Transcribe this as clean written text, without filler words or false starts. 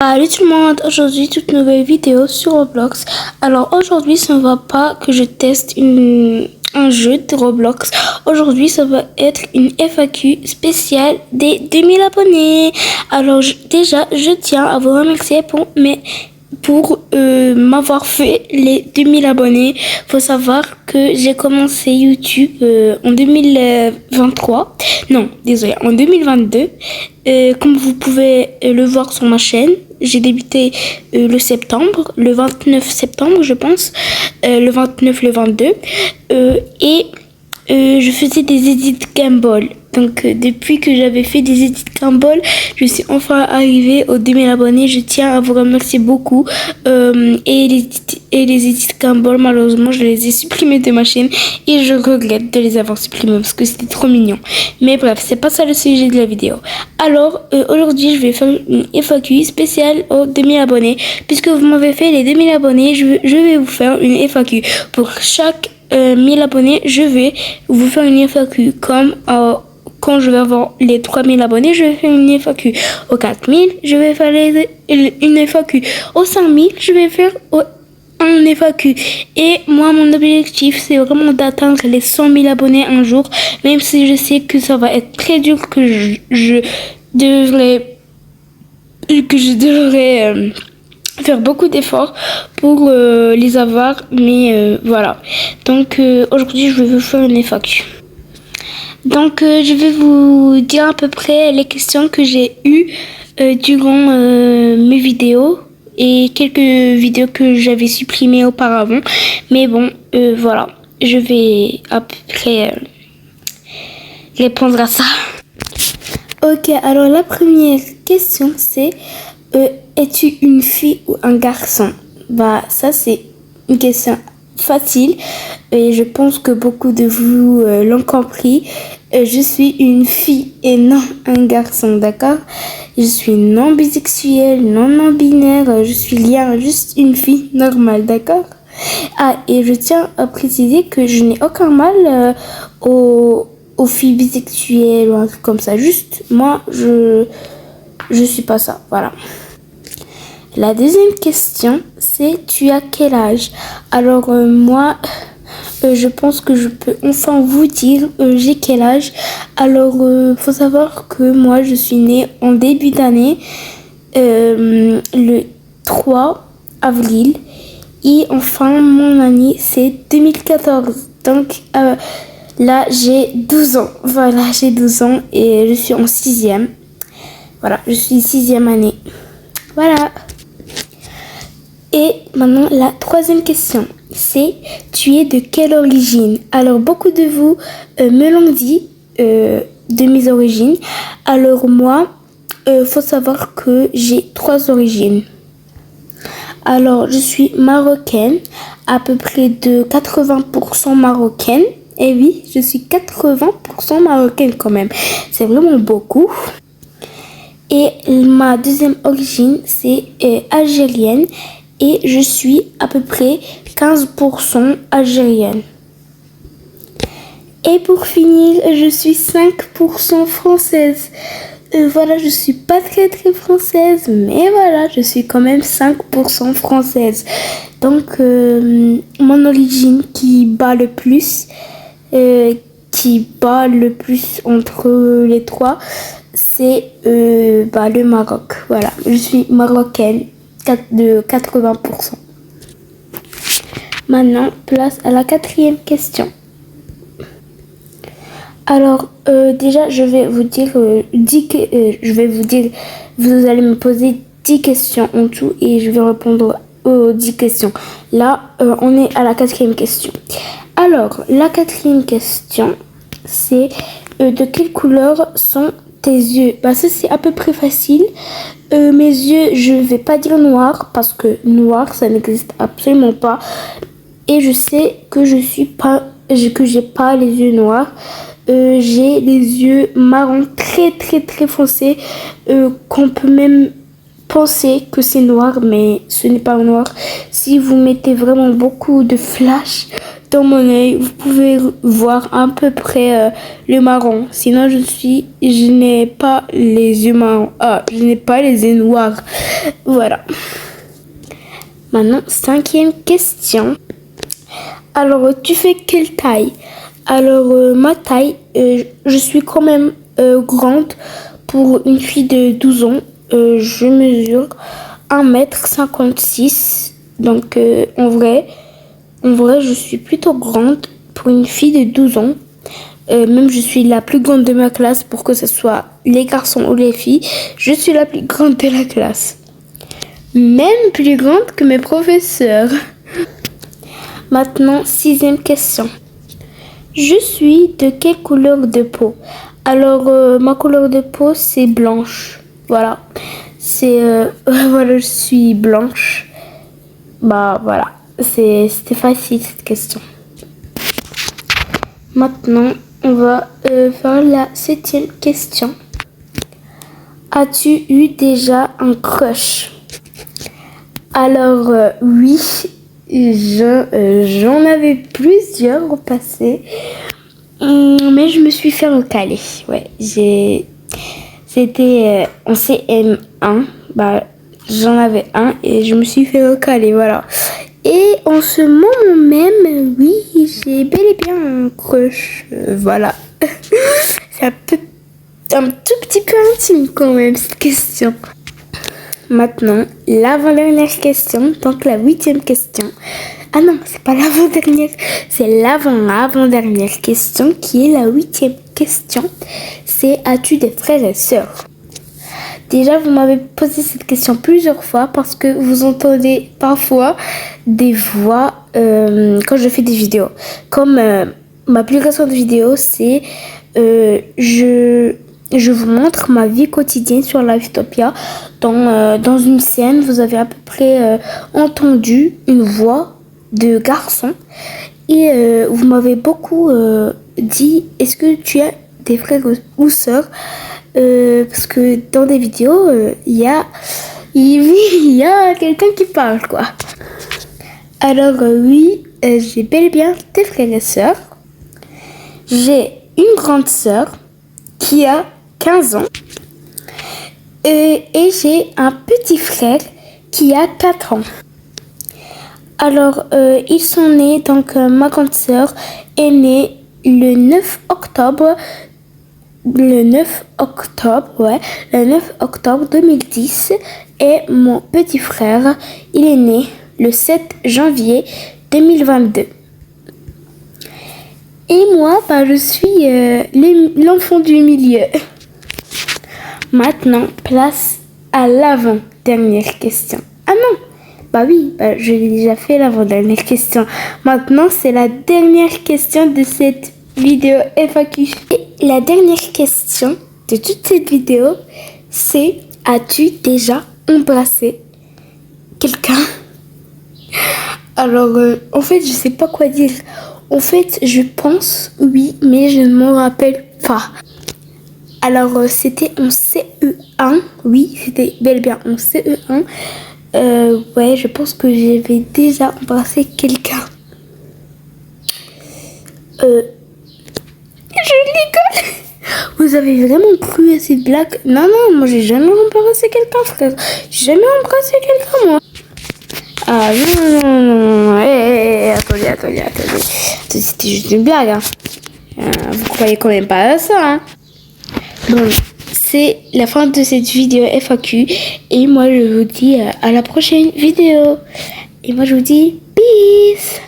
Salut tout le monde, aujourd'hui toute nouvelle vidéo sur Roblox. Alors aujourd'hui ça ne va pas que je teste un jeu de Roblox. Aujourd'hui ça va être une FAQ spéciale des 2000 abonnés. Alors déjà je tiens à vous remercier pour m'avoir fait les 2000 abonnés. Faut savoir que j'ai commencé YouTube en 2023. Non, désolé, en 2022. Comme vous pouvez le voir sur ma chaîne, j'ai débuté le 29 septembre, je pense. Le 29, le 22. Je faisais des edits Gumball. Donc depuis que j'avais fait des edits Gumball, je suis enfin arrivée aux 2000 abonnés. Je tiens à vous remercier beaucoup. Et les edits Gumball, malheureusement, je les ai supprimés de ma chaîne et je regrette de les avoir supprimés parce que c'était trop mignon. Mais bref, c'est pas ça le sujet de la vidéo. Alors aujourd'hui, je vais faire une FAQ spéciale aux 2000 abonnés. Puisque vous m'avez fait les 2000 abonnés, je vais vous faire une FAQ pour chaque 1000 abonnés. Je vais vous faire une FAQ comme quand je vais avoir les 3000 abonnés, je vais faire une FAQ aux 4000, je vais faire une FAQ aux 5000, je vais faire un FAQ. Et moi, mon objectif, c'est vraiment d'atteindre les 100 000 abonnés un jour, même si je sais que ça va être très dur, que je devrais faire beaucoup d'efforts pour les avoir, mais voilà. Donc aujourd'hui, je vais vous faire une FAQ. Donc je vais vous dire à peu près les questions que j'ai eues durant mes vidéos et quelques vidéos que j'avais supprimées auparavant. Mais bon, voilà, je vais à peu près répondre à ça. Ok, alors la première question c'est es-tu une fille ou un garçon? Bah ça c'est une question facile et je pense que beaucoup de vous l'ont compris. Je suis une fille et non un garçon, d'accord? Je suis non bisexuelle, non binaire, je suis juste une fille normale, d'accord? Ah, et je tiens à préciser que je n'ai aucun mal aux filles bisexuelles ou un truc comme ça. Juste, moi, je suis pas ça, voilà. La deuxième question, c'est tu as quel âge? Alors moi, je pense que je peux enfin vous dire j'ai quel âge. Alors faut savoir que moi je suis née en début d'année, le 3 avril, et enfin mon année c'est 2014. Donc là j'ai 12 ans. Voilà, j'ai 12 ans et je suis en 6e. Voilà, je suis 6e année. Voilà. Et maintenant, la troisième question, c'est tu es de quelle origine? Alors, beaucoup de vous me l'ont dit de mes origines. Alors, moi, faut savoir que j'ai 3 origines. Alors, je suis marocaine, à peu près de 80% marocaine. Et oui, je suis 80% marocaine quand même. C'est vraiment beaucoup. Et ma deuxième origine, c'est algérienne. Et je suis à peu près 15% algérienne. Et pour finir, je suis 5% française. Voilà, je suis pas très française, mais voilà, je suis quand même 5% française. Donc, mon origine qui bat le plus entre les trois, c'est le Maroc. Voilà, je suis marocaine de 80%. Maintenant, place à la 4e question. Alors, déjà, je vais vous dire, vous allez me poser 10 questions en tout et je vais répondre aux 10 questions. Là, on est à la 4e question. Alors, la 4e question, c'est de quelle couleur sont tes yeux? Bah ça c'est à peu près facile. Mes yeux, je vais pas dire noir parce que noir ça n'existe absolument pas. Et je sais que j'ai pas les yeux noirs. J'ai les yeux marron très foncés qu'on peut même pensez que c'est noir, mais ce n'est pas noir. Si vous mettez vraiment beaucoup de flash dans mon œil, vous pouvez voir à peu près le marron. Sinon, je n'ai pas les yeux marrons. Ah, je n'ai pas les yeux noirs. Voilà. Maintenant, 5e question. Alors, tu fais quelle taille? Alors, ma taille, je suis quand même grande pour une fille de 12 ans. Je mesure 1m56. Donc, en vrai, je suis plutôt grande pour une fille de 12 ans. Même je suis la plus grande de ma classe, pour que ce soit les garçons ou les filles. Je suis la plus grande de la classe. Même plus grande que mes professeurs. Maintenant, 6e question. Je suis de quelle couleur de peau? Alors, ma couleur de peau, c'est blanche. Voilà. Voilà, je suis blanche. Bah, voilà. C'était facile, cette question. Maintenant, on va faire la 7e question. As-tu eu déjà un crush? Alors, oui, j'en avais plusieurs au passé, mais je me suis fait recaler. Ouais, c'était en CM1, bah, j'en avais un et je me suis fait recaler, voilà. Et en ce moment même, oui, j'ai bel et bien un crush, voilà. C'est un tout petit peu intime quand même, cette question. Maintenant, l'avant-dernière question, donc la 8e question. Ah non, c'est pas l'avant-dernière, c'est l'avant-avant-dernière question qui est la 8e question. C'est: as-tu des frères et sœurs? Déjà, vous m'avez posé cette question plusieurs fois parce que vous entendez parfois des voix quand je fais des vidéos. Comme ma plus récente vidéo, c'est je vous montre ma vie quotidienne sur Livetopia. Dans une scène, vous avez à peu près entendu une voix de garçon. Et vous m'avez beaucoup dit: est-ce que tu as des frères ou sœurs? Parce que dans des vidéos, il y a quelqu'un qui parle, quoi. Alors oui, j'ai bel et bien des frères et sœurs. J'ai une grande sœur qui a 15 ans. Et j'ai un petit frère qui a 4 ans. Alors, ils sont nés, donc ma grande sœur est née le 9 octobre 2010. Et mon petit frère, il est né le 7 janvier 2022. Et moi, bah, je suis l'enfant du milieu. Maintenant, place à l'avant-dernière question. Ah non, bah oui, je l'ai déjà fait l'avant-dernière question. Maintenant, c'est la dernière question de cette vidéo FAQ. Et la dernière question de toute cette vidéo, c'est: as-tu déjà embrassé quelqu'un? Alors, en fait, je sais pas quoi dire. En fait, je pense oui, mais je ne m'en rappelle pas. Alors, c'était en CE1. Oui, c'était bel et bien en CE1. Ouais, je pense que j'avais déjà embrassé quelqu'un. Je rigole. Vous avez vraiment cru à cette blague? Non, moi j'ai jamais embrassé quelqu'un, frère. J'ai jamais embrassé quelqu'un, moi. Ah non. Attendez. C'était juste une blague, hein. Vous croyez quand même pas à ça, hein. Bon, c'est la fin de cette vidéo FAQ. Et moi je vous dis à la prochaine vidéo. Et moi je vous dis peace.